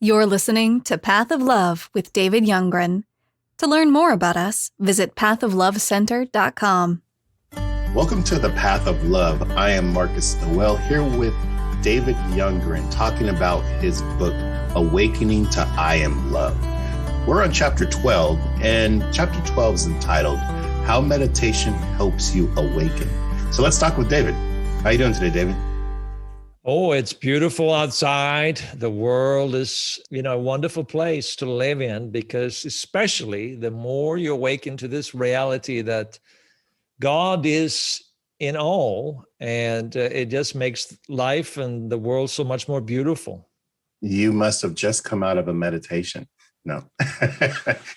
You're listening to Path of Love with David Youngren. To learn more about us, visit pathoflovecenter.com. Welcome to the Path of Love. I am Marcus Noel here with David Youngren talking about his book, Awakening to I Am Love. We're on chapter 12, and chapter 12 is entitled, How Meditation Helps You Awaken. So let's talk with David. How are you doing today, David? Oh, it's beautiful outside. The world is, a wonderful place to live in, because especially the more you awaken to this reality that God is in all, and it just makes life and the world so much more beautiful. You must have just come out of a meditation. No,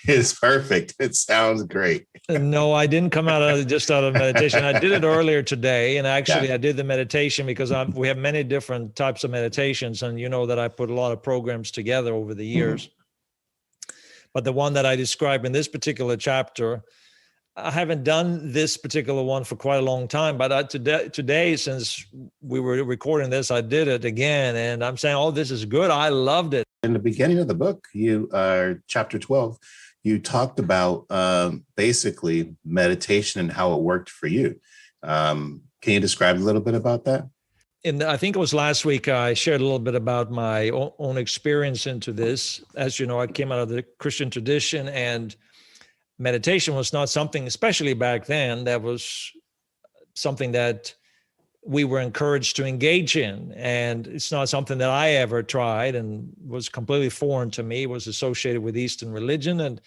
it's perfect. It sounds great. No, I didn't come out of meditation. I did it earlier today. And actually, I did the meditation because we have many different types of meditations. And you know that I put a lot of programs together over the years. Mm-hmm. But the one that I describe in this particular chapter, I haven't done this particular one for quite a long time. But today, since we were recording this, I did it again. And I'm saying, oh, this is good. I loved it. In the beginning of the book, chapter 12, you talked about basically meditation and how it worked for you. Can you describe a little bit about that? I think it was last week, I shared a little bit about my own experience into this. As you know, I came out of the Christian tradition, and meditation was not something, especially back then, that was something that we were encouraged to engage in. And it's not something that I ever tried, and was completely foreign to me. It was associated with Eastern religion, and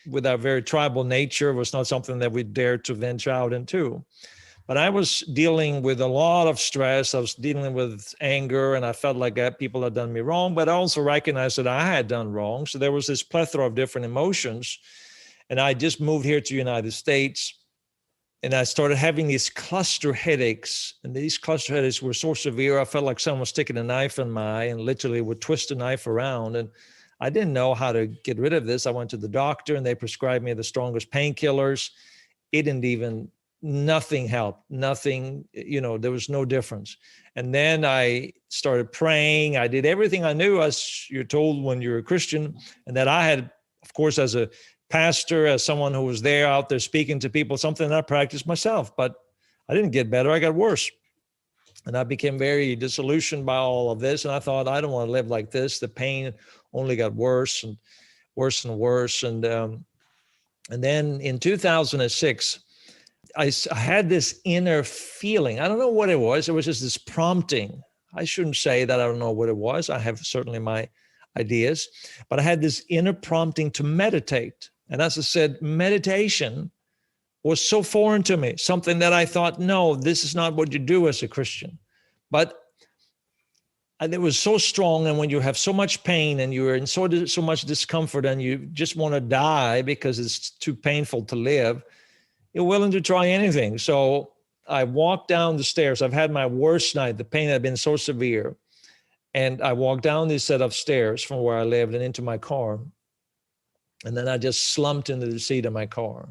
with our very tribal nature, it was not something that we dared to venture out into. But I was dealing with a lot of stress. I was dealing with anger, and I felt like people had done me wrong, but I also recognized that I had done wrong. So there was this plethora of different emotions. And I just moved here to the United States, and I started having these cluster headaches. And these cluster headaches were so severe, I felt like someone was sticking a knife in my eye and literally would twist the knife around. And I didn't know how to get rid of this. I went to the doctor, and they prescribed me the strongest painkillers. Nothing helped. Nothing, there was no difference. And then I started praying. I did everything I knew, as you're told when you're a Christian, and that I had, of course, as a pastor, as someone who was there out there speaking to people, something that I practiced myself, but I didn't get better. I got worse. And I became very disillusioned by all of this. And I thought, I don't want to live like this. The pain only got worse and worse and worse. And then in 2006, I had this inner feeling. I don't know what it was. It was just this prompting. I shouldn't say that I don't know what it was. I have certainly my ideas, but I had this inner prompting to meditate. And as I said, meditation was so foreign to me, something that I thought, no, this is not what you do as a Christian. But it was so strong. And when you have so much pain and you're in so much discomfort and you just want to die because it's too painful to live, you're willing to try anything. So I walked down the stairs. I've had my worst night. The pain had been so severe. And I walked down this set of stairs from where I lived and into my car. And then I just slumped into the seat of my car.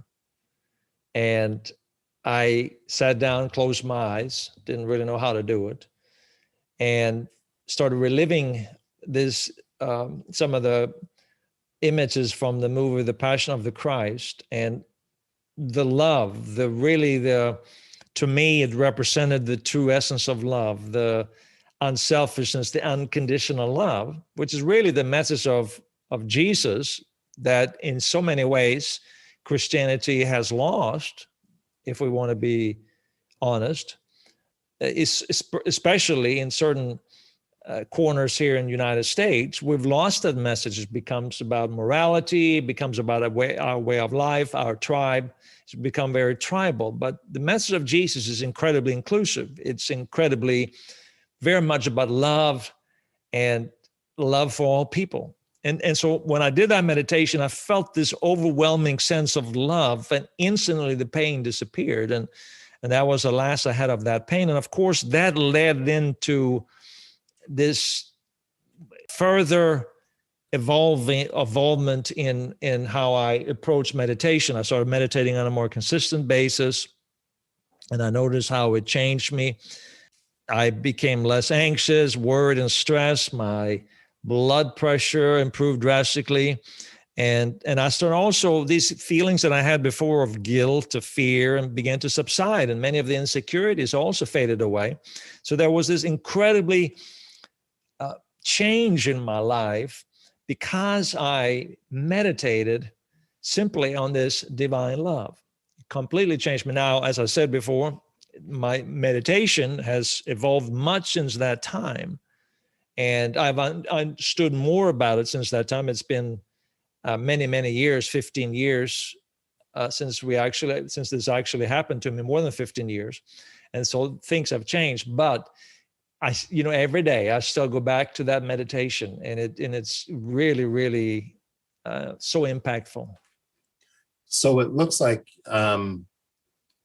And I sat down, closed my eyes, didn't really know how to do it, and started reliving this, some of the images from the movie, The Passion of the Christ, and the love, to me, it represented the true essence of love, the unselfishness, the unconditional love, which is really the message of Jesus that in so many ways Christianity has lost, if we want to be honest, especially in certain corners here in the United States. We've lost that message. It becomes about morality, it becomes about our way of life, our tribe. It's become very tribal. But the message of Jesus is incredibly inclusive. It's very much about love and love for all people. And so when I did that meditation, I felt this overwhelming sense of love, and instantly the pain disappeared. And that was the last I had of that pain. And of course, that led into this further evolvement in how I approach meditation. I started meditating on a more consistent basis, and I noticed how it changed me. I became less anxious, worried, and stressed. My blood pressure improved drastically. And I started also, these feelings that I had before of guilt, of fear, and began to subside. And many of the insecurities also faded away. So there was this incredibly change in my life because I meditated simply on this divine love. It completely changed me. Now, as I said before, my meditation has evolved much since that time. And I've understood more about it since that time. It's been many, many years, 15 years since this actually happened to me, more than 15 years. And so things have changed, but every day I still go back to that meditation, and it's really, really so impactful. So it looks like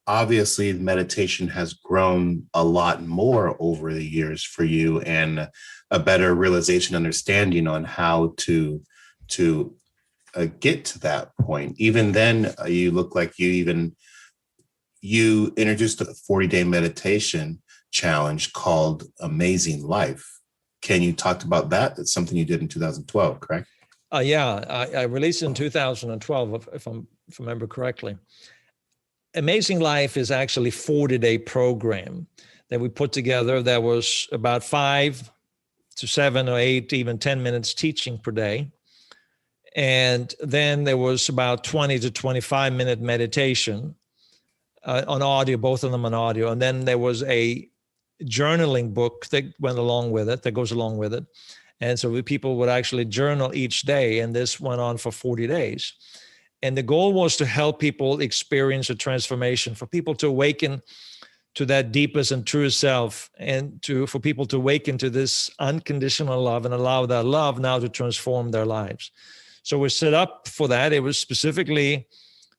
obviously meditation has grown a lot more over the years for you, and a better realization, understanding on how to get to that point. Even then, you look like you introduced a 40-day meditation challenge called Amazing Life. Can you talk about that? That's something you did in 2012, correct? I released it in 2012, if I remember correctly. Amazing Life is actually a 40-day program that we put together that was about 5 to 7 or 8, even 10 minutes teaching per day. And then there was about 20 to 25 minute meditation on audio, both of them on audio. And then there was a journaling book that went along with it, that goes along with it. And so people would actually journal each day. And this went on for 40 days. And the goal was to help people experience a transformation, for people to awaken to that deepest and truest self, and for people to awaken to this unconditional love and allow that love now to transform their lives. So we're set up for that. It was specifically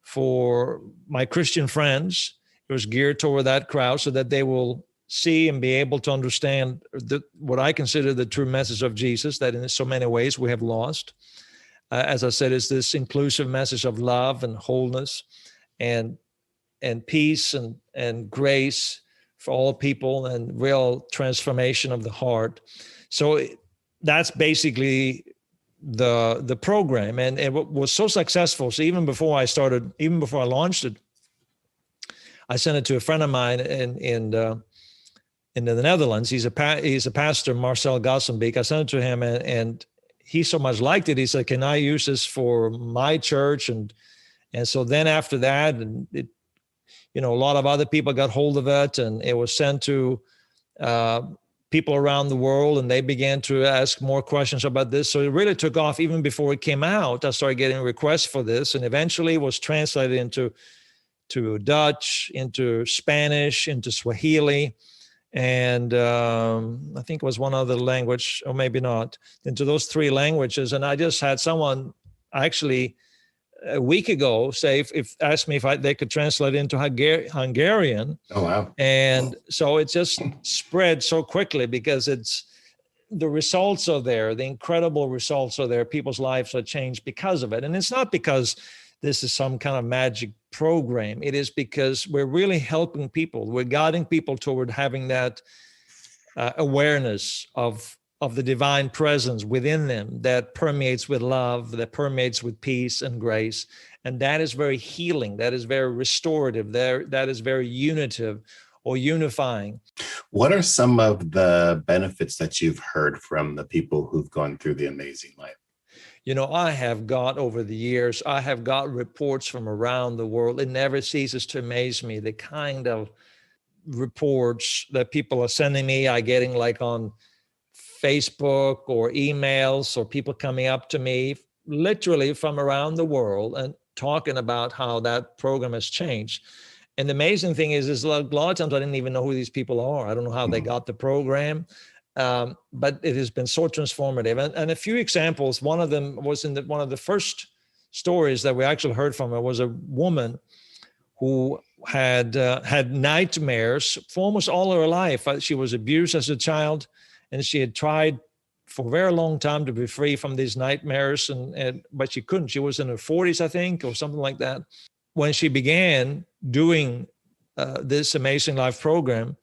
for my Christian friends. It was geared toward that crowd so that they will see and be able to understand what I consider the true message of Jesus, that in so many ways we have lost. As I said, it's this inclusive message of love and wholeness and peace and grace for all people, and real transformation of the heart. So that's basically the program, and it was so successful. So even before I launched it, I sent it to a friend of mine in the Netherlands. He's a pastor, Marcel Gassenbeek. I sent it to him, and he so much liked it. He said, "Can I use this for my church?" And so then after that, and it, a lot of other people got hold of it, and it was sent to people around the world, and they began to ask more questions about this. So it really took off. Even before it came out, I started getting requests for this, and eventually it was translated into Dutch, into Spanish, into Swahili, and I think it was one other language, or maybe not, into those 3 languages. And I just had someone actually a week ago say, asked me if they could translate it into Hungarian. Oh, wow. And so it just spread so quickly because the results are there. The incredible results are there. People's lives are changed because of it. And it's not because this is some kind of magic program. It is because we're really helping people. We're guiding people toward having that awareness of the divine presence within them that permeates with love, that permeates with peace and grace. And that is very healing. That is very restorative. That is very unitive or unifying. What are some of the benefits that you've heard from the people who've gone through the Amazing Life? I have got over the years, I have got reports from around the world. It never ceases to amaze me, the kind of reports that people are sending me. I'm getting like on Facebook or emails, or people coming up to me literally from around the world and talking about how that program has changed. And the amazing thing is a lot of times I didn't even know who these people are. I don't know how they got the program. But it has been so transformative. And a few examples, one of them was in one of the first stories that we actually heard from. It was a woman who had nightmares for almost all her life. She was abused as a child, and she had tried for a very long time to be free from these nightmares, but she couldn't. She was in her 40s, I think, or something like that. When she began doing this Amazing Life program,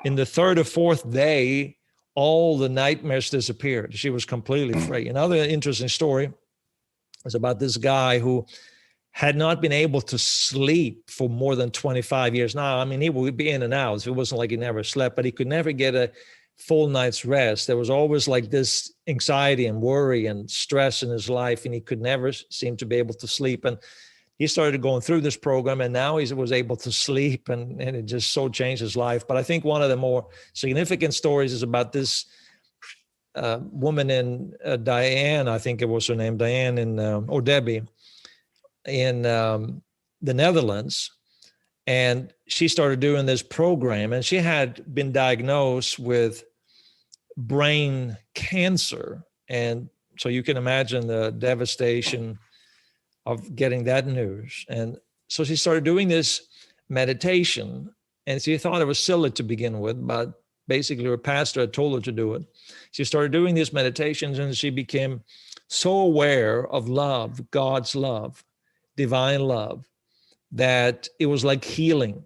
in the 3rd or 4th day, all the nightmares disappeared. She was completely free. Another interesting story is about this guy who had not been able to sleep for more than 25 years. Now, I mean, he would be in and out. So it wasn't like he never slept, but he could never get a full night's rest. There was always like this anxiety and worry and stress in his life, and he could never seem to be able to sleep. And he started going through this program, and now he was able to sleep, and it just so changed his life. But I think one of the more significant stories is about this woman in Diane, I think it was her name, Diane, or Debbie, in the Netherlands. And she started doing this program, and she had been diagnosed with brain cancer. And so you can imagine the devastation of getting that news. And so she started doing this meditation, and she thought it was silly to begin with, but basically her pastor had told her to do it. She started doing these meditations, and she became so aware of love, God's love, divine love, that it was like healing.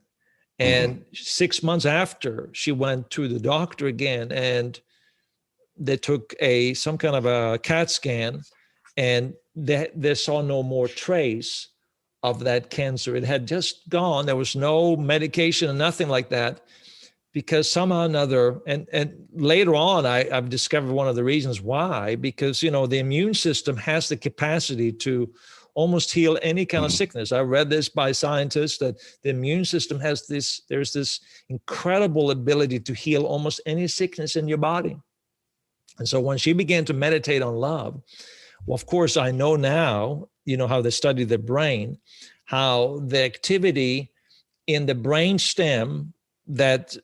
And 6 months after, she went to the doctor again, and they took some kind of a CAT scan, and they saw no more trace of that cancer. It had just gone. There was no medication and nothing like that, because somehow or another, and later on, I've discovered one of the reasons why, because, the immune system has the capacity to almost heal any kind of sickness. I read this by scientists that the immune system there's this incredible ability to heal almost any sickness in your body. And so when she began to meditate on love, well, of course, I know now, how they study the brain, how the activity in the brain stem that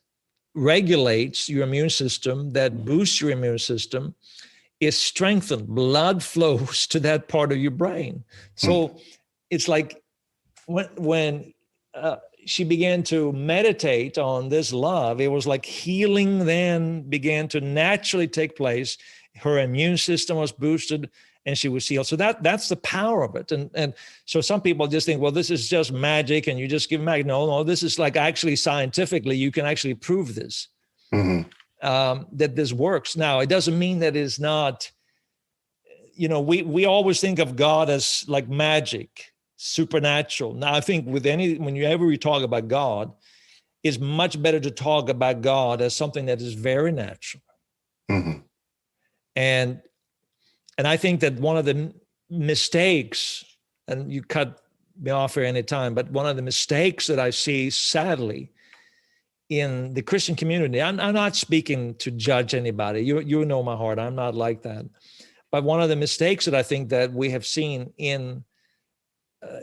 regulates your immune system, that boosts your immune system, is strengthened. Blood flows to that part of your brain. So it's like when she began to meditate on this love, it was like healing then began to naturally take place. Her immune system was boosted, and she was healed. So that's the power of it. And so some people just think, well, this is just magic, and you just give magic. No, this is like actually scientifically, you can actually prove this. That this works. Now, it doesn't mean that it's not, we always think of God as like magic, supernatural. Now, I think whenever we talk about God, it's much better to talk about God as something that is very natural. And I think that one of the mistakes, and you cut me off here anytime, but one of the mistakes that I see, sadly, in the Christian community, I'm not speaking to judge anybody. You know my heart. I'm not like that. But one of the mistakes that I think that we have seen in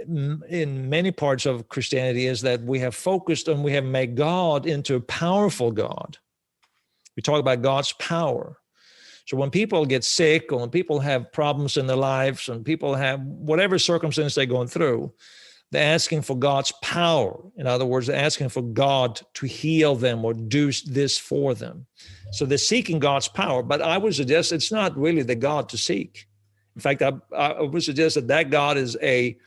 many parts of Christianity is that we have focused and we have made God into a powerful God. We talk about God's power. So when people get sick, or when people have problems in their lives, and people have whatever circumstance they're going through, they're asking for God's power. In other words, they're asking for God to heal them or do this for them. So they're seeking God's power. But I would suggest it's not really the God to seek. In fact, I would suggest that God is the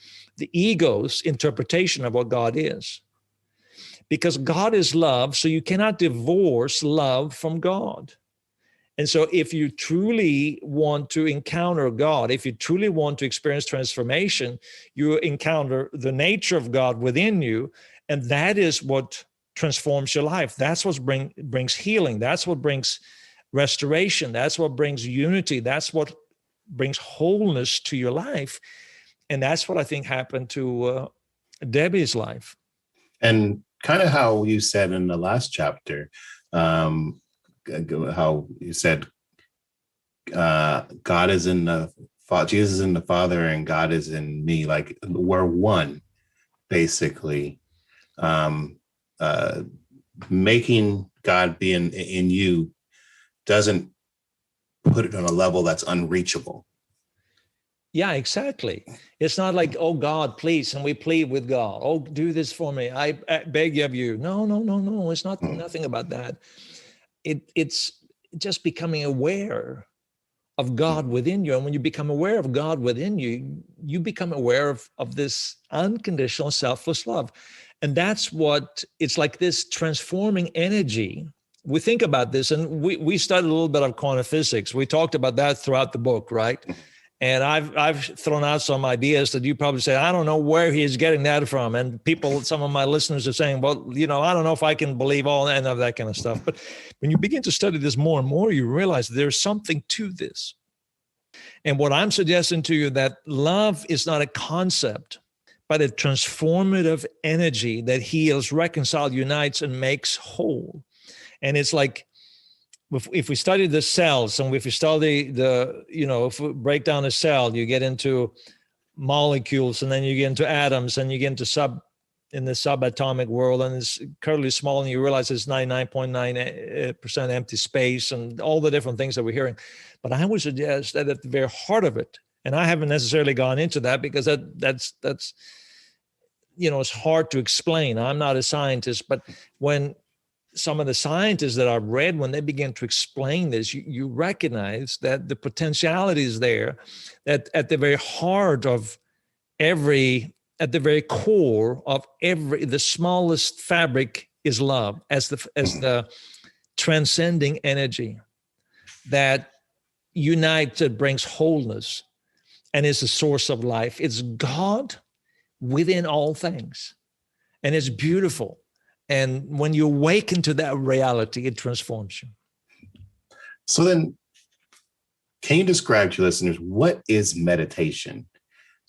ego's interpretation of what God is. Because God is love, so you cannot divorce love from God. And so if you truly want to encounter God, if you truly want to experience transformation, you encounter the nature of God within you. And that is what transforms your life. That's what brings healing. That's what brings restoration. That's what brings unity. That's what brings wholeness to your life. And that's what I think happened to Debbie's life. And kind of how you said in the last chapter, how you said God is in the Father, Jesus is in the Father, and God is in me. Like we're one, basically. Making God be in you doesn't put it on a level that's unreachable. Yeah, exactly. It's not like, oh, God, please, and we plead with God. Oh, do this for me. I beg of you. No. It's not nothing about that. It's just becoming aware of God within you. And when you become aware of God within you, you become aware of this unconditional, selfless love. And that's what it's like, this transforming energy we think about this, and we studied a little bit of quantum physics. We talked about that throughout the book, right? And I've thrown out some ideas that you probably say, I don't know where he is getting that from. And some of my listeners are saying, well, I don't know if I can believe all and of that kind of stuff. But when you begin to study this more and more, you realize there's something to this. And what I'm suggesting to you, that love is not a concept, but a transformative energy that heals, reconciles, unites, and makes whole. And it's like, if we study the cells, and if we study if we break down a cell, you get into molecules, and then you get into atoms, and you get into in the subatomic world, and it's currently small, and you realize it's 99.9% empty space, and all the different things that we're hearing. But I would suggest that at the very heart of it, and I haven't necessarily gone into that because that's it's hard to explain. I'm not a scientist, but when some of the scientists that I've read, when they begin to explain this, you recognize that the potentiality is there, that at the very heart of at the very core of the smallest fabric is love as the transcending energy that unites, that brings wholeness, and is the source of life. It's God within all things, and it's beautiful. And when you awaken to that reality, it transforms you. So then, can you describe to listeners, what is meditation?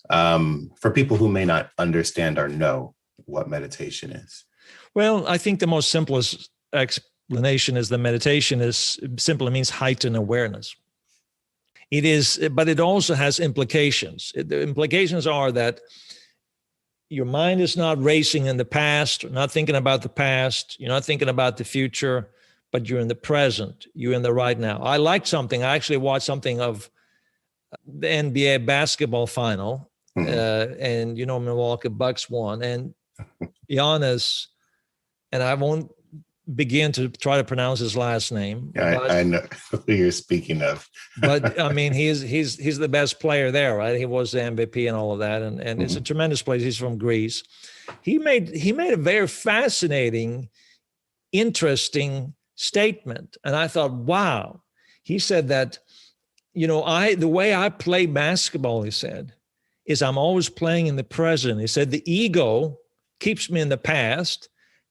For people who may not understand or know what meditation is. Well, I think the most simplest explanation is that meditation simply means heightened awareness. It is, but it also has implications. The implications are that your mind is not racing in the past, not thinking about the past. You're not thinking about the future, but you're in the present. You're in the right now. I liked something. I actually watched something of the NBA basketball final, and Milwaukee Bucks won. And Giannis, and I won't begin to try to pronounce his last name. Yeah, I know who you're speaking of. But I mean, he's the best player there, right? He was the MVP and all of that, and it's a tremendous place. He's from Greece. He made a very fascinating, interesting statement, and I thought, wow. He said that, the way I play basketball, he said, is I'm always playing in the present. He said the ego keeps me in the past.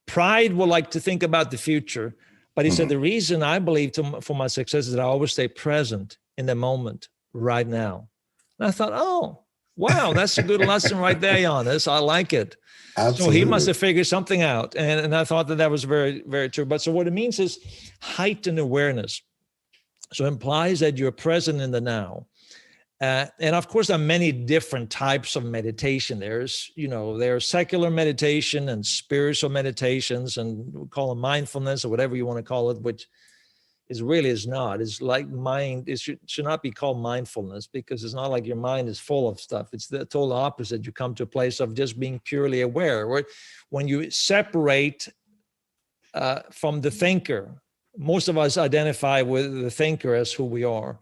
Pride will like to think about the future. But he said, the reason I believe for my success is that I always stay present in the moment right now. And I thought, oh, wow, that's a good lesson right there, Giannis. I like it. Absolutely. So he must have figured something out. And I thought that was very, very true. But so what it means is heightened awareness. So it implies that you're present in the now. And of course, there are many different types of meditation. There's secular meditation and spiritual meditations, and we call them mindfulness or whatever you want to call it, which is not. It's like mind. It should not be called mindfulness, because it's not like your mind is full of stuff. It's the total opposite. You come to a place of just being purely aware. When you separate from the thinker, most of us identify with the thinker as who we are.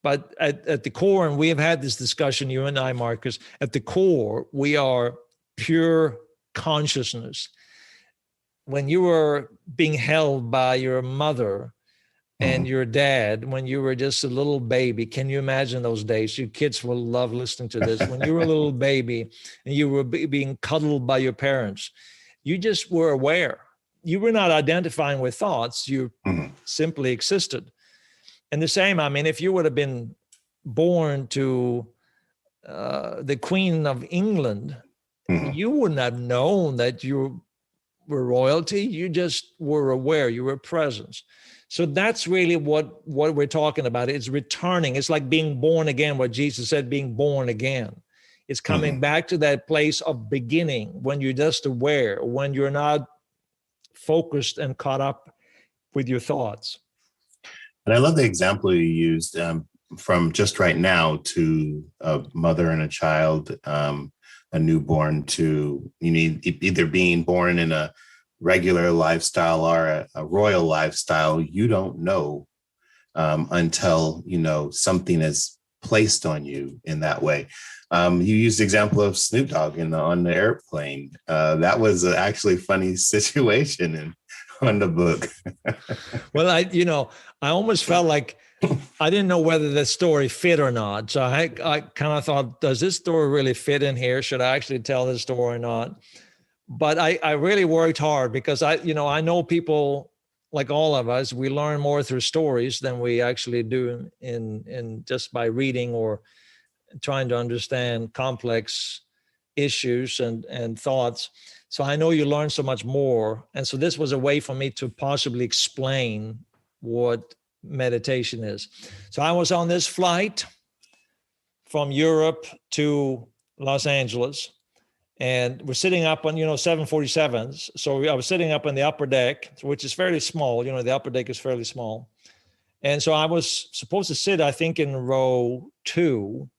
But at the core, and we have had this discussion, you and I, Marcus, at the core, we are pure consciousness. When you were being held by your mother and your dad, when you were just a little baby, can you imagine those days? You kids will love listening to this. When you were a little baby and you were being cuddled by your parents, you just were aware. You were not identifying with thoughts. You simply existed. And the same, I mean, if you would have been born to the Queen of England, you wouldn't have known that you were royalty. You just were aware. You were present. So that's really what we're talking about. It's returning. It's like being born again, what Jesus said, being born again. It's coming back to that place of beginning, when you're just aware, when you're not focused and caught up with your thoughts. And I love the example you used from just right now to a mother and a child, a newborn, to either being born in a regular lifestyle or a royal lifestyle. You don't know until, something is placed on you in that way. You used the example of Snoop Dogg on the airplane. That was actually a funny situation. And on the book. Well, I almost felt like I didn't know whether the story fit or not. So I kind of thought, does this story really fit in here? Should I actually tell this story or not? But I really worked hard because I know people like all of us, we learn more through stories than we actually do in just by reading or trying to understand complex issues and thoughts. So I know you learn so much more. And so this was a way for me to possibly explain what meditation is. So I was on this flight from Europe to Los Angeles, and we're sitting up on, 747s. So I was sitting up on the upper deck, which is fairly small. The upper deck is fairly small. And so I was supposed to sit, I think, in row 2.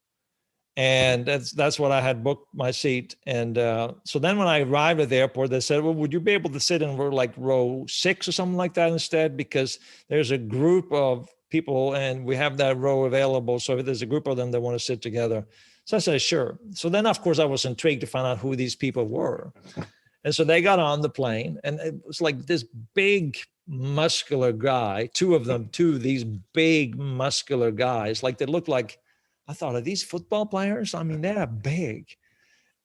And that's what I had booked my seat. And so then when I arrived at the airport, they said, well, would you be able to sit in row 6 or something like that instead? Because there's a group of people and we have that row available. So if there's a group of them that want to sit together. So I said, sure. So then, of course, I was intrigued to find out who these people were. And so they got on the plane, and it was like this big muscular guy, two these big muscular guys, like they looked like, I thought, are these football players? I mean, they're big.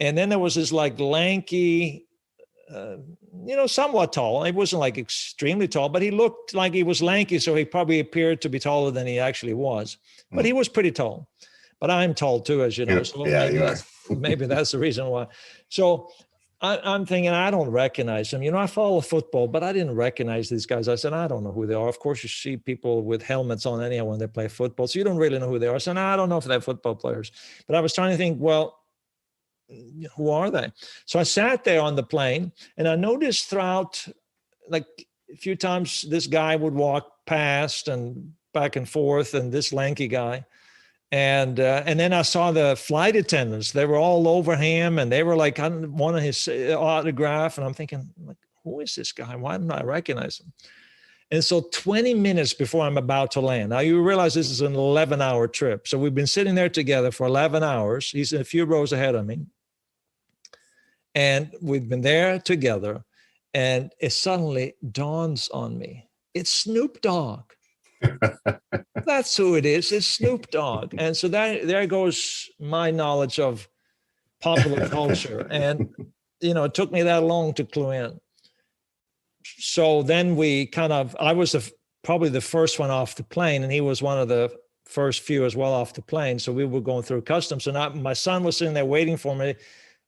And then there was this like lanky, somewhat tall. He wasn't like extremely tall, but he looked like he was lanky. So he probably appeared to be taller than he actually was, but he was pretty tall. But I'm tall too, as you know. So maybe that's the reason why. So I'm thinking, I don't recognize them. I follow football, but I didn't recognize these guys. I said, I don't know who they are. Of course, you see people with helmets on anyhow when they play football. So you don't really know who they are. I said, no, I don't know if they're football players. But I was trying to think, well, who are they? So I sat there on the plane, and I noticed throughout, like a few times, this guy would walk past and back and forth, and this lanky guy. And then I saw the flight attendants. They were all over him, and they were like, I wanted his autograph. And I'm thinking, like, who is this guy? Why don't I recognize him? And so 20 minutes before I'm about to land, now you realize this is an 11-hour trip. So we've been sitting there together for 11 hours. He's a few rows ahead of me. And we've been there together. And it suddenly dawns on me, it's Snoop Dogg. That's who it is. It's Snoop Dogg. And so there goes my knowledge of popular culture. And, it took me that long to clue in. So then I was probably the first one off the plane, and he was one of the first few as well off the plane. So we were going through customs. And my son was sitting there waiting for me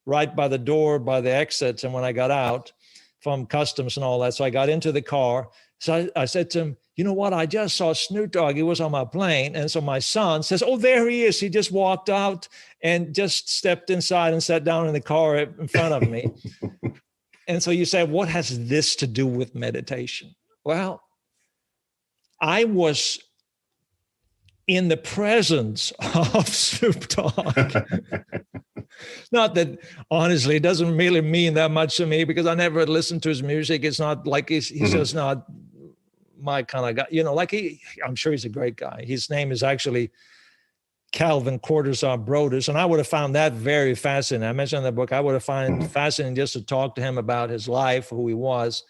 right by the door, by the exits. And when I got out from customs and all that, so I got into the car. So I said to him, you know what? I just saw Snoop Dogg. He was on my plane. And so my son says, oh, there he is. He just walked out and just stepped inside and sat down in the car in front of me. And so you say, what has this to do with meditation? Well, I was in the presence of Snoop Dogg. Not that, honestly, it doesn't really mean that much to me because I never listened to his music. It's not like he's just not my kind of guy. I'm sure he's a great guy. His name is actually Calvin Cortazar Brodus, and I would have found that very fascinating. I mentioned in the book, I would have found it fascinating just to talk to him about his life, who he was.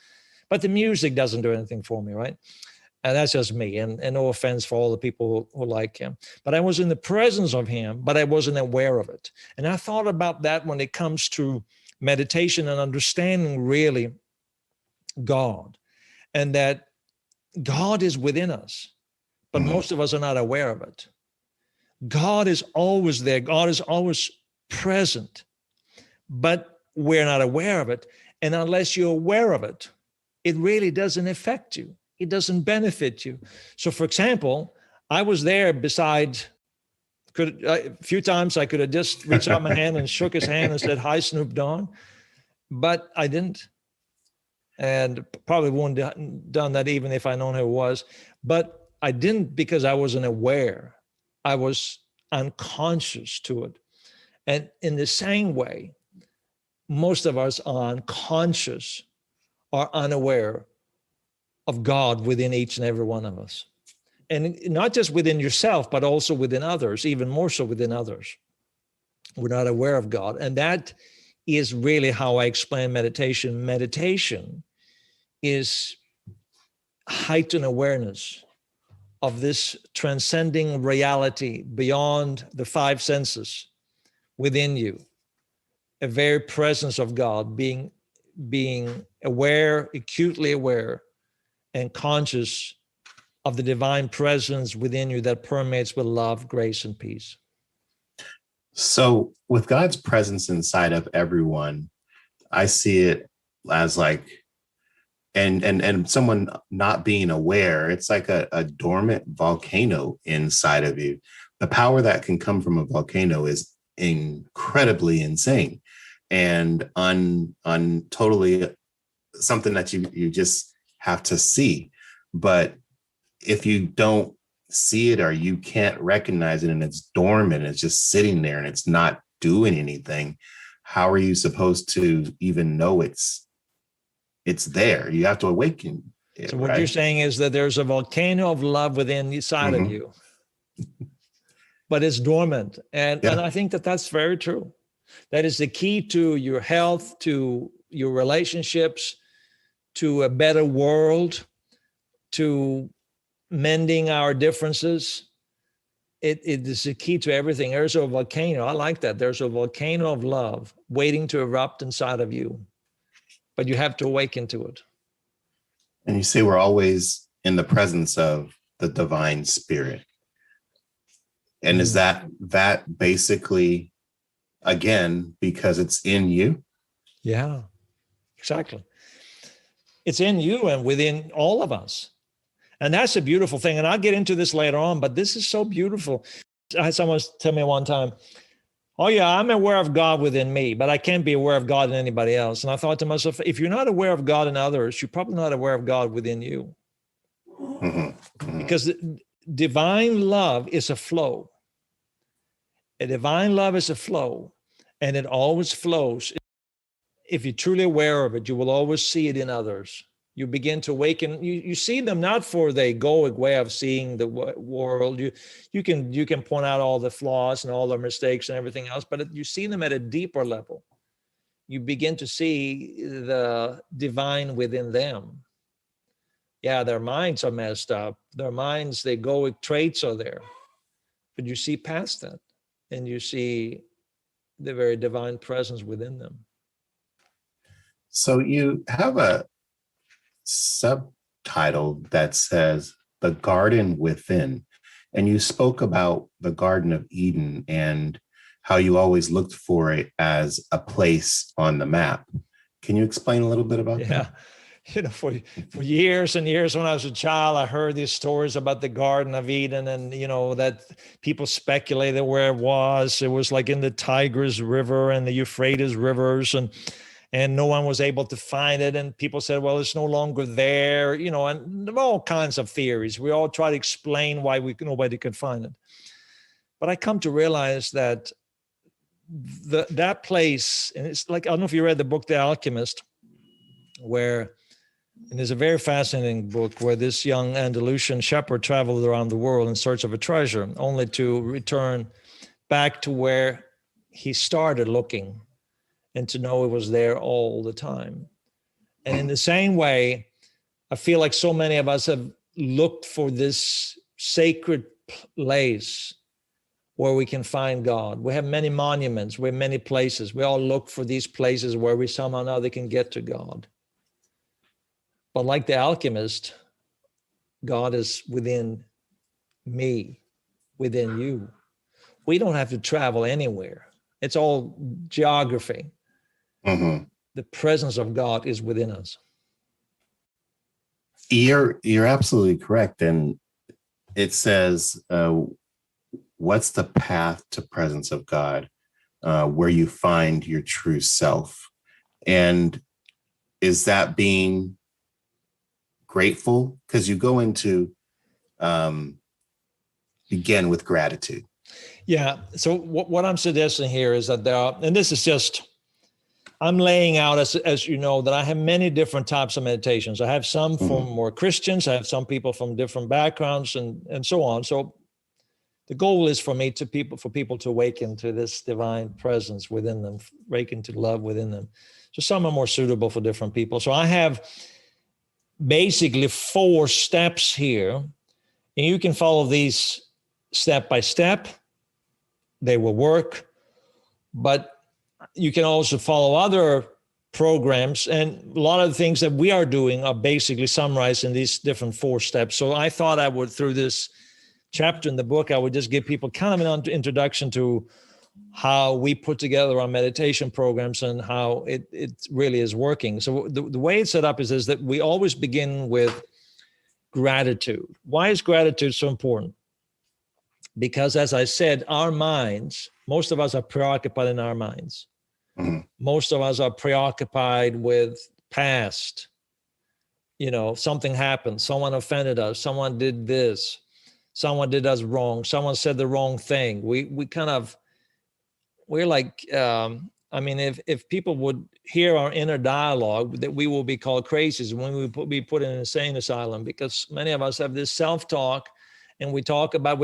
But the music doesn't do anything for me, right? And that's just me, and no offense for all the people who like him. But I was in the presence of him, but I wasn't aware of it. And I thought about that when it comes to meditation and understanding really God, and that God is within us, but most of us are not aware of it. God is always there. God is always present, but we're not aware of it. And unless you're aware of it, it really doesn't affect you. It doesn't benefit you. So, for example, I was there a few times I could have just reached out my hand and shook his hand and said, hi, Snoop Dogg, but I didn't. And probably wouldn't have done that even if I known who it was. But I didn't because I wasn't aware. I was unconscious to it. And in the same way, most of us are unconscious or unaware of God within each and every one of us. And not just within yourself, but also within others, even more so within others. We're not aware of God. And that is really how I explain meditation. Meditation is heightened awareness of this transcending reality beyond the five senses within you, a very presence of God, being aware, acutely aware, and conscious of the divine presence within you that permeates with love, grace, and peace. So with God's presence inside of everyone, I see it as like, and someone not being aware, it's like a dormant volcano inside of you. The power that can come from a volcano is incredibly insane and totally something that you just have to see. But if you don't see it or you can't recognize it and it's dormant, it's just sitting there and it's not doing anything, how are you supposed to even know it's there? You have to awaken it. So what you're saying is that there's a volcano of love within inside of you, but it's dormant. And I think that that's very true. That is the key to your health, to your relationships, to a better world, to mending our differences. It is the key to everything. There's a volcano. I like that. There's a volcano of love waiting to erupt inside of you, but you have to awaken to it. And you say we're always in the presence of the divine spirit. And is that basically, again, because it's in you? Yeah, exactly. It's in you and within all of us. And that's a beautiful thing. And I'll get into this later on, but this is so beautiful. I had someone tell me one time, oh yeah, I'm aware of God within me, but I can't be aware of God in anybody else. And I thought to myself, if you're not aware of God in others, you're probably not aware of God within you. Because divine love is a flow. A divine love is a flow, and it always flows. If you're truly aware of it, you will always see it in others. You begin to awaken. You see them not for the egoic way of seeing the world. You can point out all the flaws and all their mistakes and everything else, but you see them at a deeper level. You begin to see the divine within them. Yeah, their minds are messed up. Their minds, the egoic traits are there, but you see past that, and you see the very divine presence within them. So you have a subtitle that says The Garden Within, and you spoke about the Garden of Eden and how you always looked for it as a place on the map. Can you explain a little bit about that? You know, for years and years when I was a child, I heard these stories about the Garden of Eden, and, you know, that people speculated where it was. It was like in the Tigris River and the Euphrates rivers, and no one was able to find it. And people said, well, it's no longer there, you know, and there were all kinds of theories. We all try to explain why nobody could find it. But I come to realize that that place, and it's like, I don't know if you read the book, The Alchemist, and there's a very fascinating book where this young Andalusian shepherd traveled around the world in search of a treasure, only to return back to where he started looking, and to know it was there all the time. And in the same way, I feel like so many of us have looked for this sacred place where we can find God. We have many monuments, we have many places. We all look for these places where we somehow or another can get to God. But like the alchemist, God is within me, within you. We don't have to travel anywhere. It's all geography. The presence of God is within us. You're absolutely correct. And it says, what's the path to presence of God, where you find your true self? And is that being grateful? Because you go into, begin with gratitude. Yeah. So what I'm suggesting here is that and this is just, I'm laying out, as you know, that I have many different types of meditations. I have some from more Christians. I have some people from different backgrounds and so on. So the goal is for people to awaken to this divine presence within them, awaken to love within them. So some are more suitable for different people. So I have basically 4 steps here, and you can follow these step by step. They will work, but you can also follow other programs, and a lot of the things that we are doing are basically summarized in these different 4 steps. So I thought I would, through this chapter in the book, I would just give people kind of an introduction to how we put together our meditation programs and how it really is working. So the way it's set up is that we always begin with gratitude. Why is gratitude so important? Because, as I said, our minds, most of us are preoccupied in our minds. Mm-hmm. Most of us are preoccupied with past. Something happened. Someone offended us. Someone did this. Someone did us wrong. Someone said the wrong thing. We're like, if people would hear our inner dialogue, that we will be called crazies when we be put in an insane asylum, because many of us have this self-talk, and we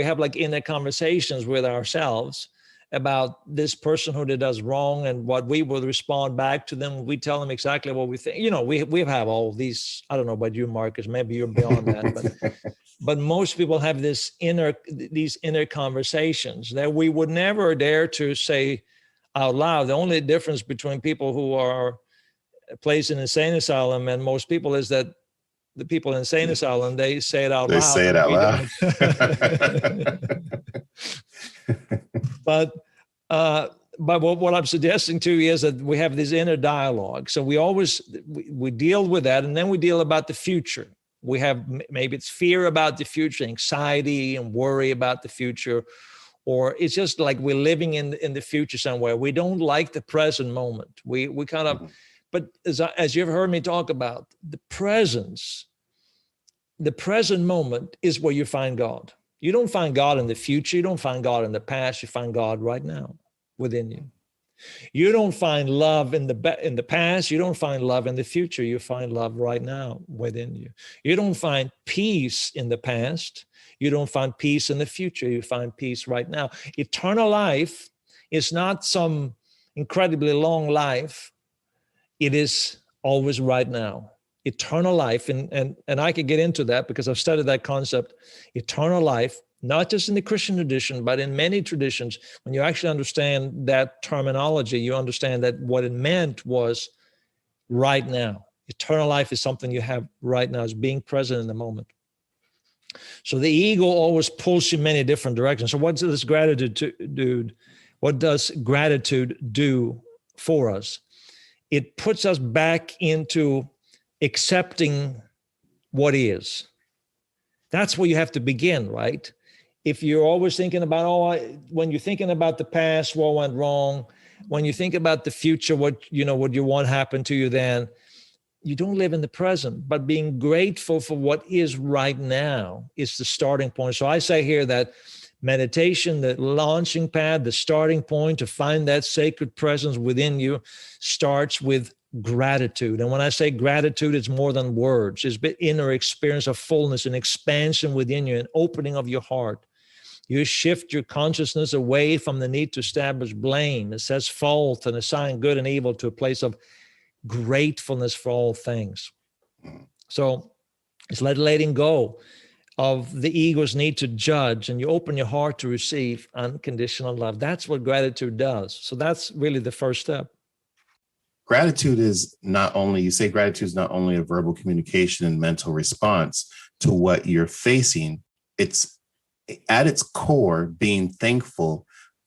have like inner conversations with ourselves about this person who did us wrong and what we would respond back to them. We tell them exactly what we think. We have all these, I don't know about you, Marcus, maybe you're beyond that, but most people have these inner conversations that we would never dare to say out loud. The only difference between people who are placed in an insane asylum and most people is that the people in insane asylum, they say it out loud. They say it out loud. But what I'm suggesting to you is that we have this inner dialogue. So we deal with that, and then we deal about the future. We have, maybe it's fear about the future, anxiety and worry about the future, or it's just like we're living in the future somewhere. We don't like the present moment. We kind of, but as you've heard me talk about, the present moment is where you find God. You don't find God in the future. You don't find God in the past. You find God right now within you. You don't find love in the past. You don't find love in the future. You find love right now within you. You don't find peace in the past. You don't find peace in the future. You find peace right now. Eternal life is not some incredibly long life. It is always right now. Eternal life, and I could get into that because I've studied that concept. Eternal life, not just in the Christian tradition, but in many traditions, when you actually understand that terminology, you understand that what it meant was right now. Eternal life is something you have right now, is being present in the moment. So the ego always pulls you in many different directions. So what does gratitude do? What does gratitude do for us? It puts us back into accepting what is. That's where you have to begin, right? If you're always thinking about, when you're thinking about the past, what went wrong, when you think about the future, what you want happen to you, then you don't live in the present. But being grateful for what is right now is the starting point. So I say here that meditation, the launching pad, the starting point to find that sacred presence within you starts with gratitude. And when I say gratitude, it's more than words. It's the inner experience of fullness and expansion within you, an opening of your heart. You shift your consciousness away from the need to establish blame, assess fault, and assign good and evil to a place of gratefulness for all things. So it's letting go of the ego's need to judge, and you open your heart to receive unconditional love. That's what gratitude does. So that's really the first step. Gratitude is not only a verbal communication and mental response to what you're facing. It's at its core, being thankful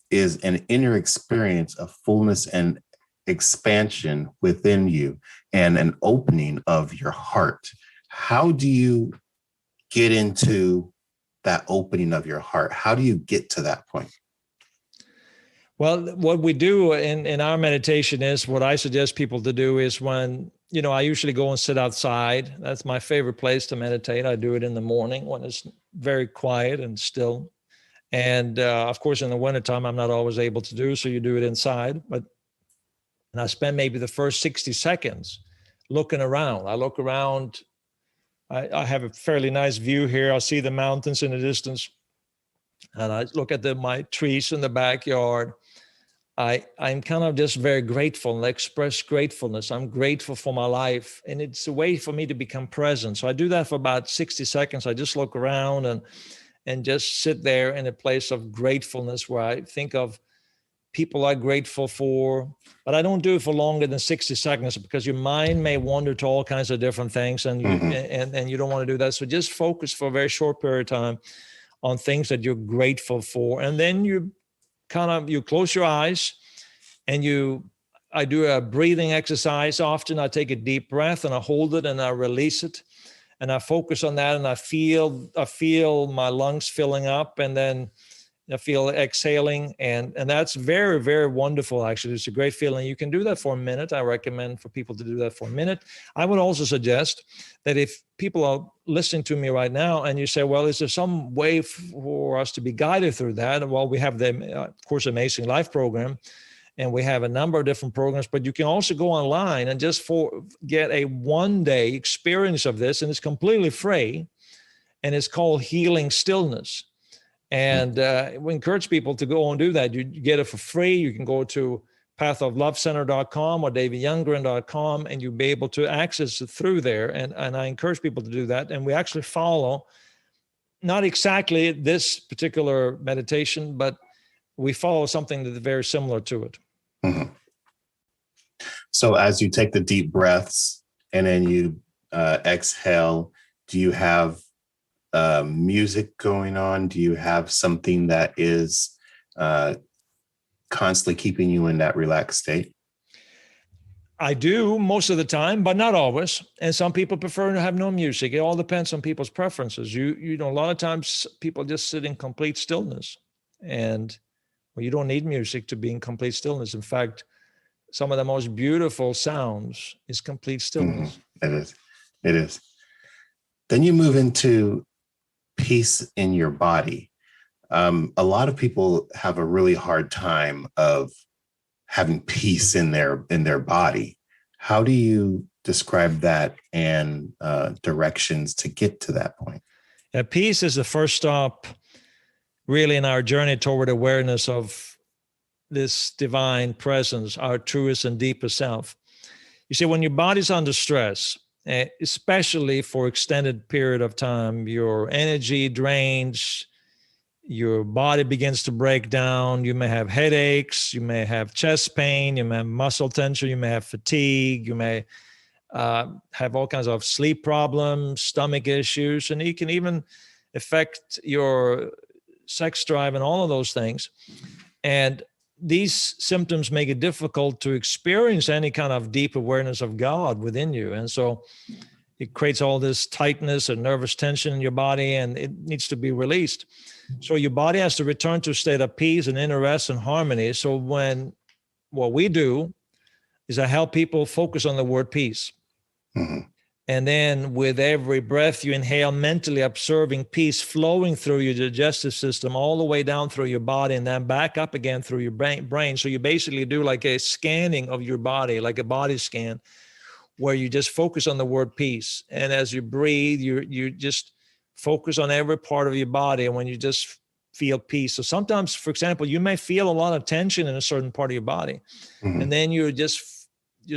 is an inner experience of fullness and expansion within you and an opening of your heart. How do you get into that opening of your heart? How do you get to that point? Well, what we do in our meditation is, what I suggest people to do is when, I usually go and sit outside. That's my favorite place to meditate. I do it in the morning when it's very quiet and still. And of course, in the wintertime, I'm not always able to do, so you do it inside. And I spend maybe the first 60 seconds looking around. I look around. I have a fairly nice view here. I see the mountains in the distance. And I look at my trees in the backyard. I'm kind of just very grateful and express gratefulness. I'm grateful for my life. And it's a way for me to become present. So I do that for about 60 seconds. I just look around and just sit there in a place of gratefulness where I think of people I'm grateful for, but I don't do it for longer than 60 seconds because your mind may wander to all kinds of different things and you don't want to do that. So just focus for a very short period of time on things that you're grateful for. And then you close your eyes and I do a breathing exercise. Often I take a deep breath and I hold it and I release it. And I focus on that and I feel my lungs filling up and then I feel exhaling. And that's very, very wonderful, actually. It's a great feeling. You can do that for a minute. I recommend for people to do that for a minute. I would also suggest that if people are listening to me right now and you say, well, is there some way for us to be guided through that? Well, we have the, of course, Amazing Life program. And we have a number of different programs, but you can also go online and just get a one-day experience of this. And it's completely free. And it's called Healing Stillness. And we encourage people to go and do that. You get it for free. You can go to pathoflovecenter.com or davidyoungren.com, and you'll be able to access it through there. And I encourage people to do that. And we actually follow not exactly this particular meditation, but we follow something that's very similar to it. Mm-hmm. So as you take the deep breaths and then you exhale, do you have music going on? Do you have something that is constantly keeping you in that relaxed state? I do most of the time, but not always. And some people prefer to have no music. It all depends on people's preferences. You know, a lot of times people just sit in complete stillness, and well, you don't need music to be in complete stillness. In fact, some of the most beautiful sounds is complete stillness. Mm-hmm. It is. Then you move into peace in your body. A lot of people have a really hard time of having peace in their body. How do you describe that and directions to get to that point? Yeah, peace is the first stop really in our journey toward awareness of this divine presence, our truest and deepest self. You see, when your body's under stress, especially for extended period of time, your energy drains, your body begins to break down. You may have headaches, you may have chest pain, you may have muscle tension, you may have fatigue, you may have all kinds of sleep problems, stomach issues, and it can even affect your sex drive and all of those things. And these symptoms make it difficult to experience any kind of deep awareness of God within you. And so it creates all this tightness and nervous tension in your body, and it needs to be released. So your body has to return to a state of peace and inner rest and harmony. So what we do is I help people focus on the word peace. Mm-hmm. And then with every breath you inhale, mentally observing peace flowing through your digestive system all the way down through your body and then back up again through your brain. So you basically do like a scanning of your body, like a body scan, where you just focus on the word peace. And as you breathe, you just focus on every part of your body. And when you just feel peace. So sometimes, for example, you may feel a lot of tension in a certain part of your body. Mm-hmm. And then you just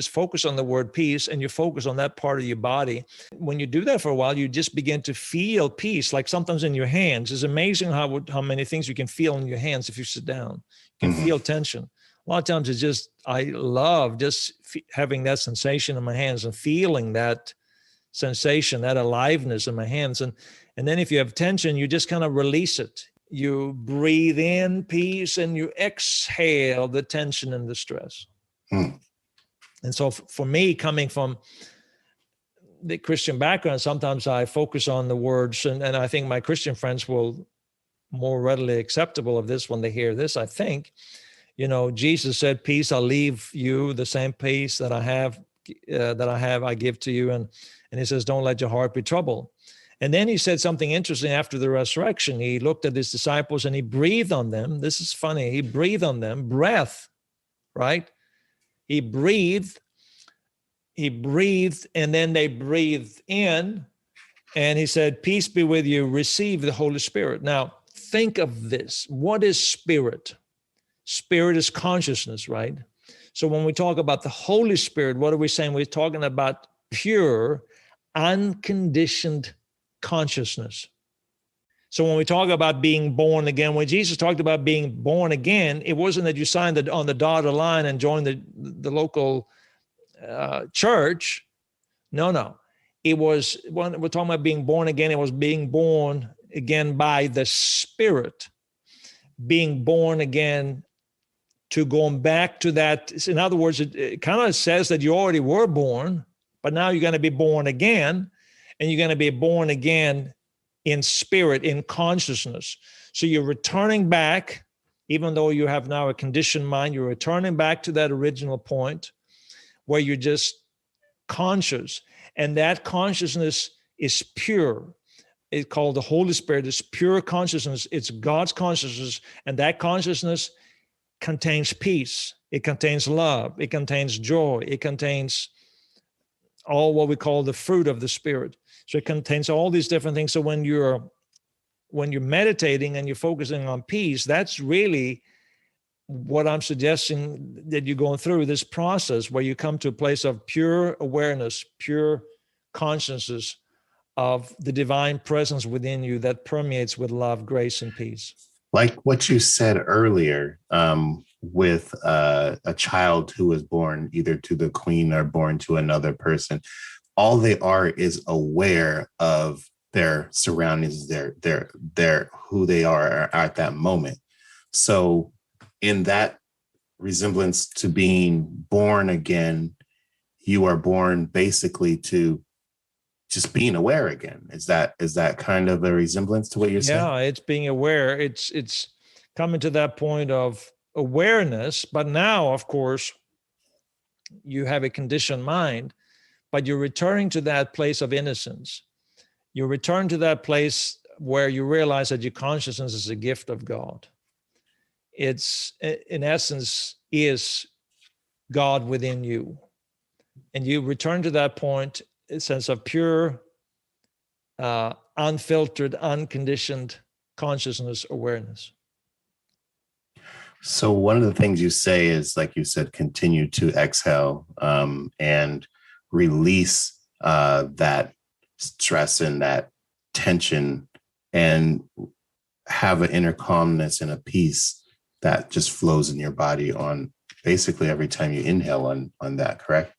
focus on the word peace and you focus on that part of your body. When you do that for a while, you just begin to feel peace, like sometimes in your hands. It's amazing how many things you can feel in your hands if you sit down. You can feel tension. A lot of times it's just, I love just having that sensation in my hands and feeling that sensation, that aliveness in my hands. And then if you have tension, you just kind of release it. You breathe in peace and you exhale the tension and the stress. And so for me, coming from the Christian background, sometimes I focus on the words, and I think my Christian friends will more readily acceptable of this when they hear this. I think, Jesus said, peace, I'll leave you, the same peace that I have, I give to you. And he says, don't let your heart be troubled. And then he said something interesting after the resurrection. He looked at his disciples and he breathed on them. This is funny. He breathed on them, breath, right? He breathed, and then they breathed in, and he said, peace be with you, receive the Holy Spirit. Now, think of this. What is spirit? Spirit is consciousness, right? So when we talk about the Holy Spirit, what are we saying? We're talking about pure, unconditioned consciousness. So when we talk about being born again, when Jesus talked about being born again, it wasn't that you signed on the dotted line and joined the local church. No. It was, when we're talking about being born again, it was being born again by the Spirit, being born again to going back to that. In other words, it kind of says that you already were born, but now you're going to be born again, and you're going to be born again in spirit, in consciousness. So you're returning back, even though you have now a conditioned mind, you're returning back to that original point where you're just conscious. And that consciousness is pure. It's called the Holy Spirit. It's pure consciousness. It's God's consciousness. And that consciousness contains peace. It contains love. It contains joy. It contains all what we call the fruit of the Spirit. So it contains all these different things. So when you're meditating and you're focusing on peace, that's really what I'm suggesting, that you're going through this process where you come to a place of pure awareness, pure consciousness of the divine presence within you that permeates with love, grace, and peace. Like what you said earlier, with a child who was born either to the queen or born to another person, all they are is aware of their surroundings, their who they are at that moment. So in that resemblance to being born again, you are born basically to just being aware again. Is that kind of a resemblance to what you're saying? Yeah, it's being aware. It's coming to that point of awareness, but now, of course, you have a conditioned mind, but you're returning to that place of innocence. You return to that place where you realize that your consciousness is a gift of God. It's, in essence, is God within you. And you return to that point, a sense of pure, unfiltered, unconditioned consciousness awareness. So one of the things you say is, like you said, continue to exhale and release that stress and that tension, and have an inner calmness and a peace that just flows in your body on basically every time you inhale on that, correct?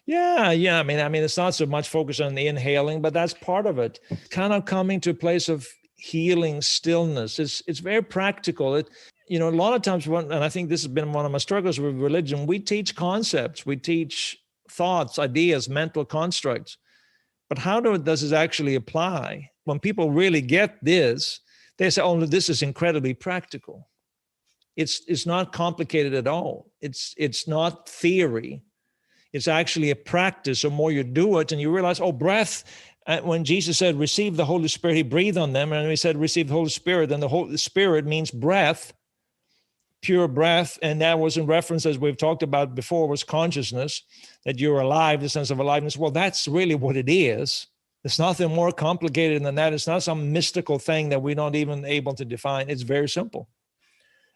Yeah. I mean, it's not so much focus on the inhaling, but that's part of it. Kind of coming to a place of healing, stillness. It's very practical. A lot of times, and I think this has been one of my struggles with religion, we teach concepts, we teach thoughts, ideas, mental constructs. But how does this actually apply? When people really get this, they say, oh, this is incredibly practical. It's not complicated at all. It's not theory. It's actually a practice. The more you do it and you realize, oh, breath, when Jesus said, receive the Holy Spirit, he breathed on them. And he said, receive the Holy Spirit. Then the Holy Spirit means breath, pure breath. And that was in reference, as we've talked about before, was consciousness, that you're alive, the sense of aliveness. Well, that's really what it is. It's nothing more complicated than that. It's not some mystical thing that we're not even able to define. It's very simple.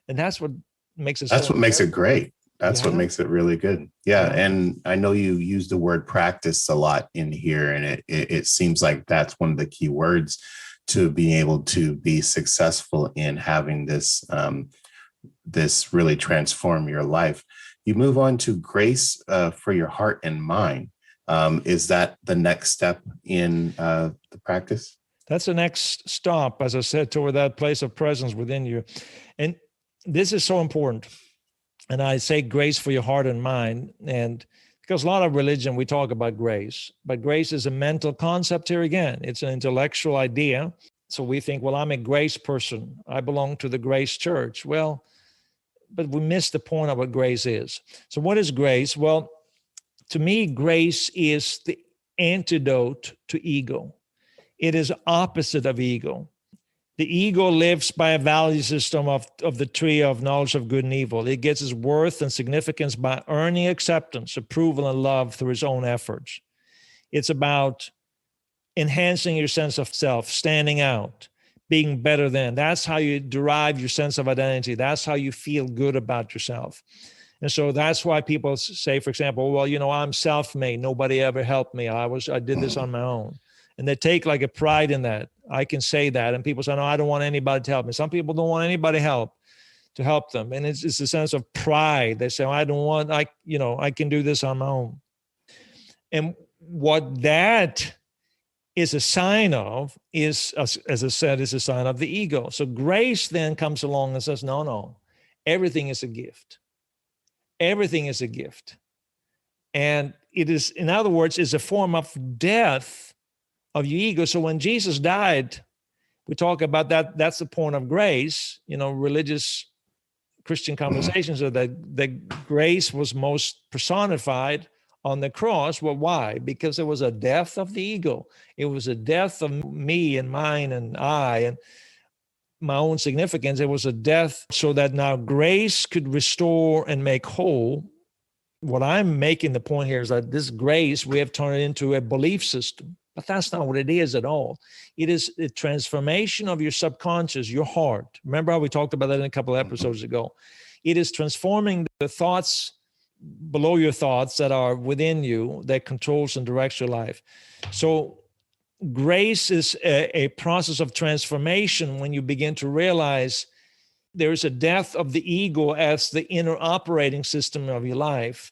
And that's what makes it. That's what makes it great. That's what makes it really good. Yeah. And I know you use the word practice a lot in here, and it seems like that's one of the key words to being able to be successful in having this, this really transform your life. You move on to grace for your heart and mind. Is that the next step in the practice? That's the next stop, as I said, toward that place of presence within you. And this is so important. And I say grace for your heart and mind. And because a lot of religion, we talk about grace, but grace is a mental concept here again. It's an intellectual idea. So we think, well, I'm a grace person. I belong to the grace church. Well, but we miss the point of what grace is. So what is grace? Well, to me, grace is the antidote to ego. It is opposite of ego. The ego lives by a value system of the tree of knowledge of good and evil. It gets its worth and significance by earning acceptance, approval, and love through its own efforts. It's about enhancing your sense of self, standing out, being better than. That's how you derive your sense of identity. That's how you feel good about yourself. And so that's why people say, for example, well, I'm self-made. Nobody ever helped me. I did this on my own. And they take like a pride in that. I can say that. And people say, no, I don't want anybody to help me. Some people don't want anybody to help them. And it's a sense of pride. They say, I can do this on my own. And what that is a sign of is, as I said, is a sign of the ego. So grace then comes along and says, no, everything is a gift. Everything is a gift. And it is, in other words, is a form of death of your ego. So when Jesus died, we talk about that. That's the point of grace. Religious Christian conversations are that grace was most personified on the cross. Well, why? Because it was a death of the ego. It was a death of me and mine and I and my own significance. It was a death so that now grace could restore and make whole. What I'm making the point here is that this grace, we have turned it into a belief system, but that's not what it is at all. It is a transformation of your subconscious, your heart. Remember how we talked about that in a couple of episodes ago? It is transforming the thoughts below your thoughts that are within you that controls and directs your life. So grace is a process of transformation when you begin to realize there's a death of the ego as the inner operating system of your life,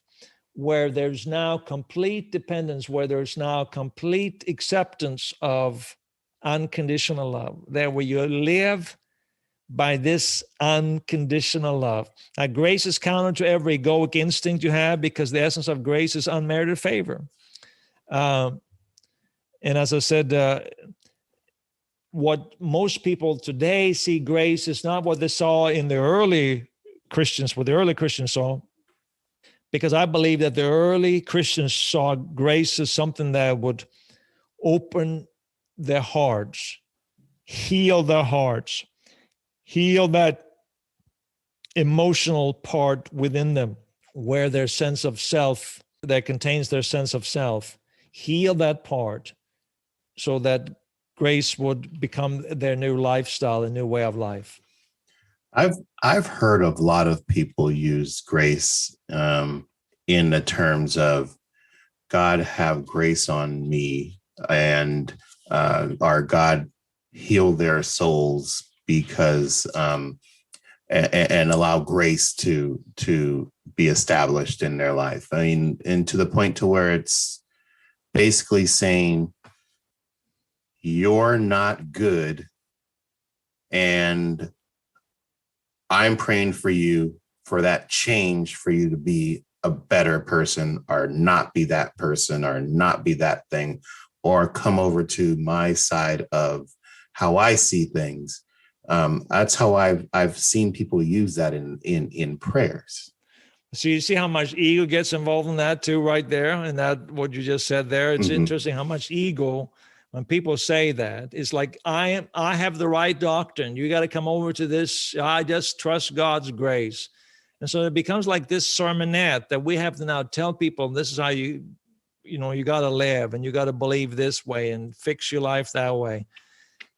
where there's now complete dependence, where there's now complete acceptance of unconditional love, there where you live by this unconditional love. Now, grace is counter to every egoic instinct you have, because the essence of grace is unmerited favor. And as I said, what most people today see grace is not what they saw in the early Christians, what the early Christians saw, because I believe that the early Christians saw grace as something that would open their hearts, heal their hearts, heal that emotional part within them where their sense of self, that contains their sense of self, heal that part so that grace would become their new lifestyle, a new way of life. I've heard of a lot of people use grace in the terms of God have grace on me, and our God heal their souls because and allow grace to be established in their life. I mean, and to the point to where it's basically saying you're not good, and I'm praying for you for that change, for you to be a better person, or not be that person, or not be that thing, or come over to my side of how I see things. That's how I've seen people use that in prayers. So you see how much ego gets involved in that too, right there, and that what you just said there. It's interesting how much ego, when people say that, it's like I have the right doctrine. You got to come over to this. I just trust God's grace. And so it becomes like this sermonette that we have to now tell people, this is how you got to live, and you got to believe this way and fix your life that way.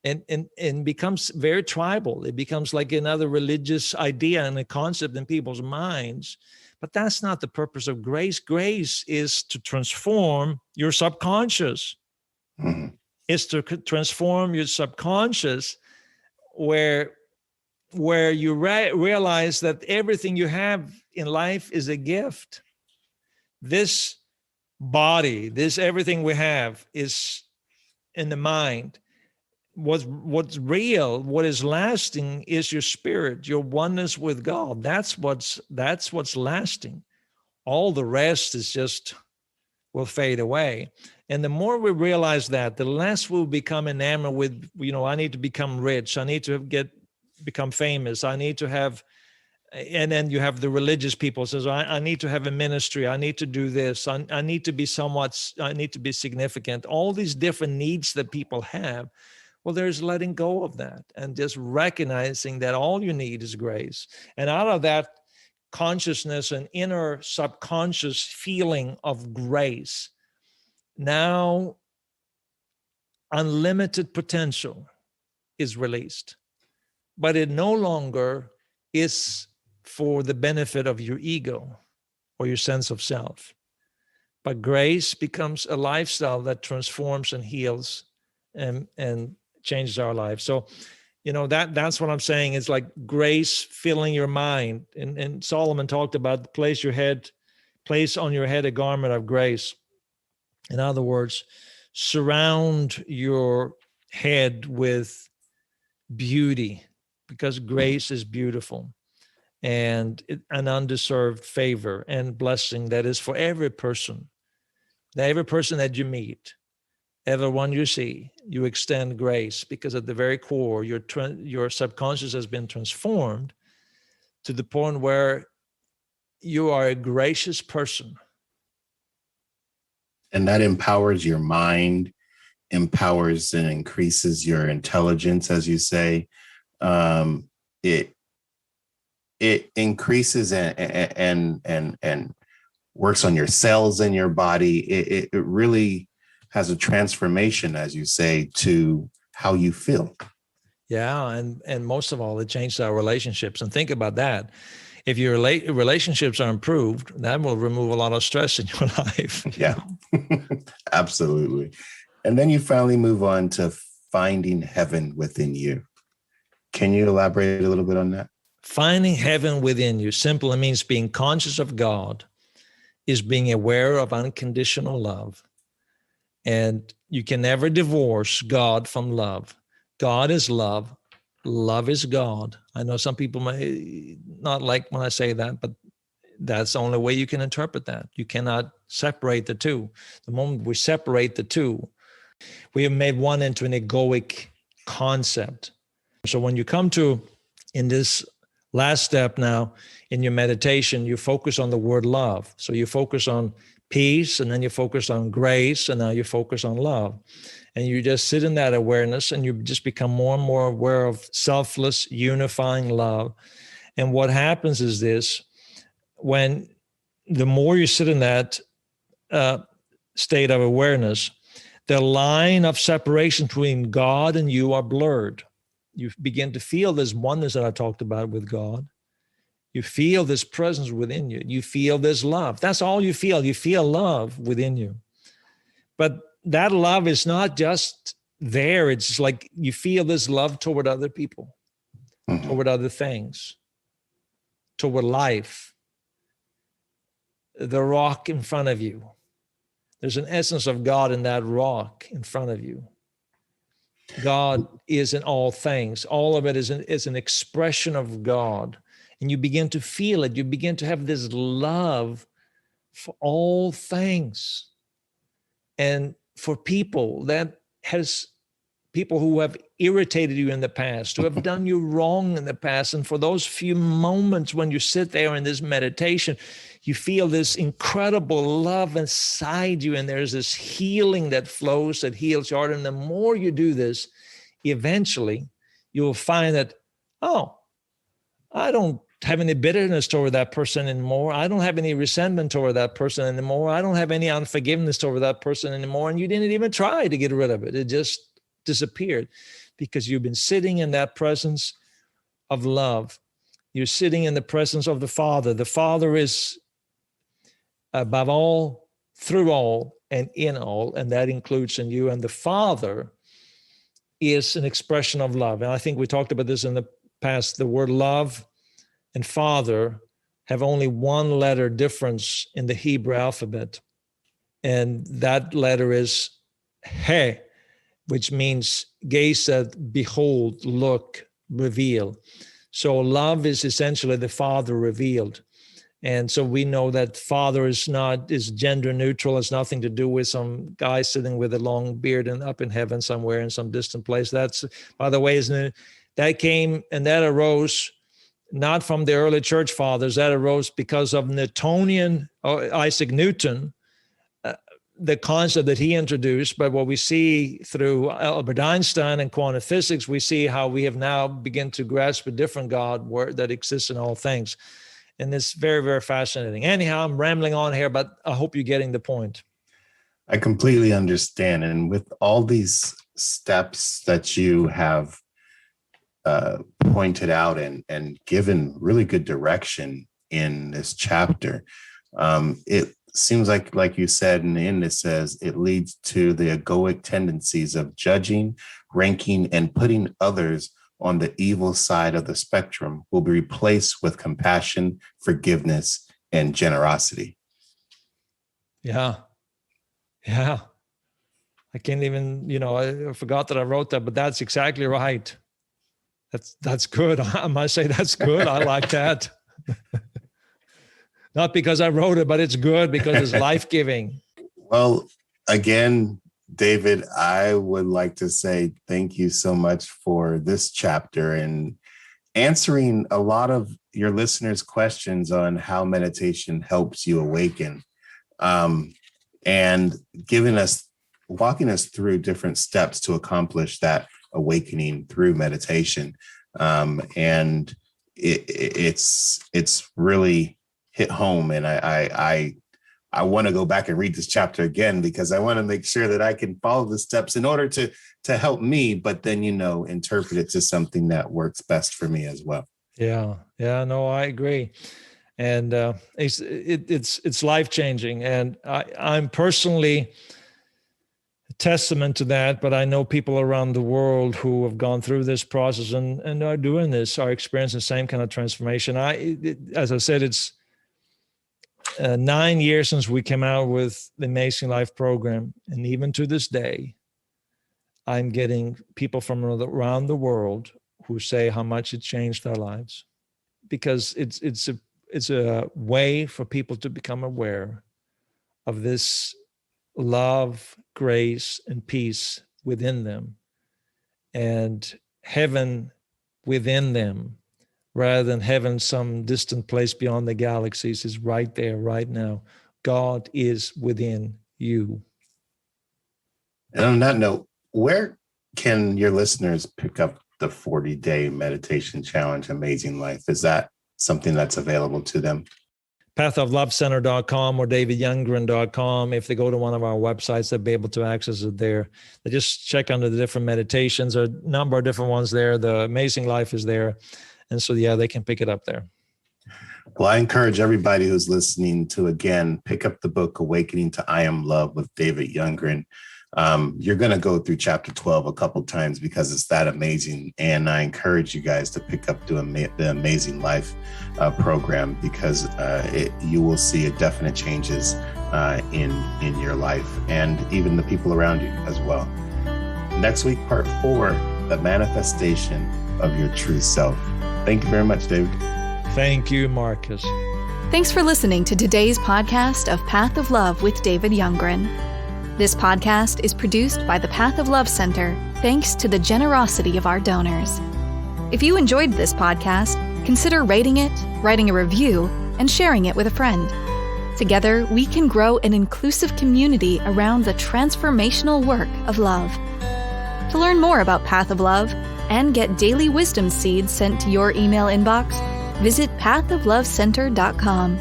And becomes very tribal. It becomes like another religious idea and a concept in people's minds. But that's not the purpose of grace. Grace is to transform your subconscious. Mm-hmm. It's to transform your subconscious where you realize that everything you have in life is a gift. This body, this everything we have is in the mind. What's real, what is lasting is your spirit, your oneness with God. That's what's lasting. All the rest is just will fade away. And the more we realize that, the less we'll become enamored with, I need to become rich. I need to become famous. I need to have, and then you have the religious people says, I need to have a ministry. I need to do this. I need to be I need to be significant. All these different needs that people have. Well, there's letting go of that and just recognizing that all you need is grace. And out of that consciousness and inner subconscious feeling of grace, now unlimited potential is released. But it no longer is for the benefit of your ego or your sense of self. But grace becomes a lifestyle that transforms and heals and changes our lives. So, that's what I'm saying. It's like grace filling your mind. And Solomon talked about place on your head a garment of grace. In other words, surround your head with beauty, because grace is beautiful, and an undeserved favor and blessing that is for every person that you meet, everyone you see. You extend grace, because at the very core, your subconscious has been transformed to the point where you are a gracious person. And that empowers your mind, empowers and increases your intelligence, as you say. It increases and works on your cells in your body. It really has a transformation, as you say, to how you feel. Yeah, and most of all, it changes our relationships. And think about that. If your relationships are improved, that will remove a lot of stress in your life. Yeah, absolutely. And then you finally move on to finding heaven within you. Can you elaborate a little bit on that? Finding heaven within you simply means being conscious of God, is being aware of unconditional love. And you can never divorce God from love. God is love. Love is God. I know some people may not like when I say that, but that's the only way you can interpret that. You cannot separate the two. The moment we separate the two, we have made one into an egoic concept. So when you come to, in this last step now, in your meditation, you focus on the word love. So you focus on peace, and then you focus on grace, and now you focus on love. And you just sit in that awareness, and you just become more and more aware of selfless, unifying love. And what happens is this: when the more you sit in that state of awareness, the line of separation between God and you are blurred. You begin to feel this oneness that I talked about with God. You feel this presence within you. You feel this love. That's all you feel. You feel love within you. But that love is not just there. It's like you feel this love toward other people, toward other things, toward life, the rock in front of you. There's an essence of God in that rock in front of you. God is in all things. All of it is an expression of God. And you begin to feel it. You begin to have this love for all things. And for people people who have irritated you in the past, who have done you wrong in the past. And for those few moments when you sit there in this meditation, you feel this incredible love inside you. And there's this healing that flows, that heals your heart. And the more you do this, eventually you'll find that, oh, I don't have any bitterness toward that person anymore. I don't have any resentment toward that person anymore. I don't have any unforgiveness toward that person anymore. And you didn't even try to get rid of it. It just disappeared because you've been sitting in that presence of love. You're sitting in the presence of the Father. The Father is above all, through all, and in all, and that includes in you. And the Father is an expression of love. And I think we talked about this in the past. The word love and Father have only one letter difference in the Hebrew alphabet. And that letter is He, which means gaze at, behold, look, reveal. So love is essentially the Father revealed. And so we know that Father is gender neutral. It's nothing to do with some guy sitting with a long beard and up in heaven somewhere in some distant place. That's, by the way, that came and that arose not from the early church fathers. That arose because of Newtonian, or Isaac Newton, the concept that he introduced. But what we see through Albert Einstein and quantum physics, we see how we have now begun to grasp a different God that exists in all things. And it's very, very fascinating. Anyhow, I'm rambling on here, but I hope you're getting the point. I completely understand. And with all these steps that you have pointed out and given really good direction in this chapter. It seems like you said in the end, it says it leads to the egoic tendencies of judging, ranking, and putting others on the evil side of the spectrum will be replaced with compassion, forgiveness, and generosity. Yeah. I can't even, I forgot that I wrote that, but that's exactly right. That's good. I must say that's good. I like that. Not because I wrote it, but it's good because it's life-giving. Well, again, David, I would like to say thank you so much for this chapter and answering a lot of your listeners' questions on how meditation helps you awaken, and walking us through different steps to accomplish that awakening through meditation. And it's really hit home. And I want to go back and read this chapter again because I want to make sure that I can follow the steps in order to help me, but then, interpret it to something that works best for me as well. Yeah. No, I agree. And it's life-changing. And I'm personally a testament to that, but I know people around the world who have gone through this process and are doing this, are experiencing the same kind of transformation. As I said, it's 9 years since we came out with the Amazing Life program. And even to this day, I'm getting people from around the world who say how much it changed their lives, because it's a way for people to become aware of this love, grace, and peace within them, and heaven within them, rather than heaven some distant place beyond the galaxies, is right there, right now. God is within you. And on that note, where can your listeners pick up the 40-day meditation challenge, Amazing Life? Is that something that's available to them? pathoflovecenter.com or davidyoungren.com. If they go to one of our websites, they'll be able to access it there. They just check under the different meditations. There are a number of different ones there. The Amazing Life is there. And so, they can pick it up there. Well, I encourage everybody who's listening to, again, pick up the book, Awakening to I Am Love with David Youngren. You're going to go through chapter 12 a couple times because it's that amazing. And I encourage you guys to pick up the Amazing Life program, because you will see definite changes in your life and even the people around you as well. Next week, part 4, the manifestation of your true self. Thank you very much, David. Thank you, Marcus. Thanks for listening to today's podcast of Path of Love with David Youngren. This podcast is produced by the Path of Love Center, thanks to the generosity of our donors. If you enjoyed this podcast, consider rating it, writing a review, and sharing it with a friend. Together, we can grow an inclusive community around the transformational work of love. To learn more about Path of Love and get daily wisdom seeds sent to your email inbox, visit pathoflovecenter.com.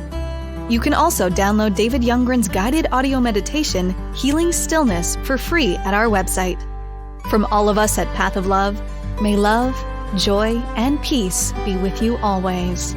You can also download David Youngren's guided audio meditation, Healing Stillness, for free at our website. From all of us at Path of Love, may love, joy, and peace be with you always.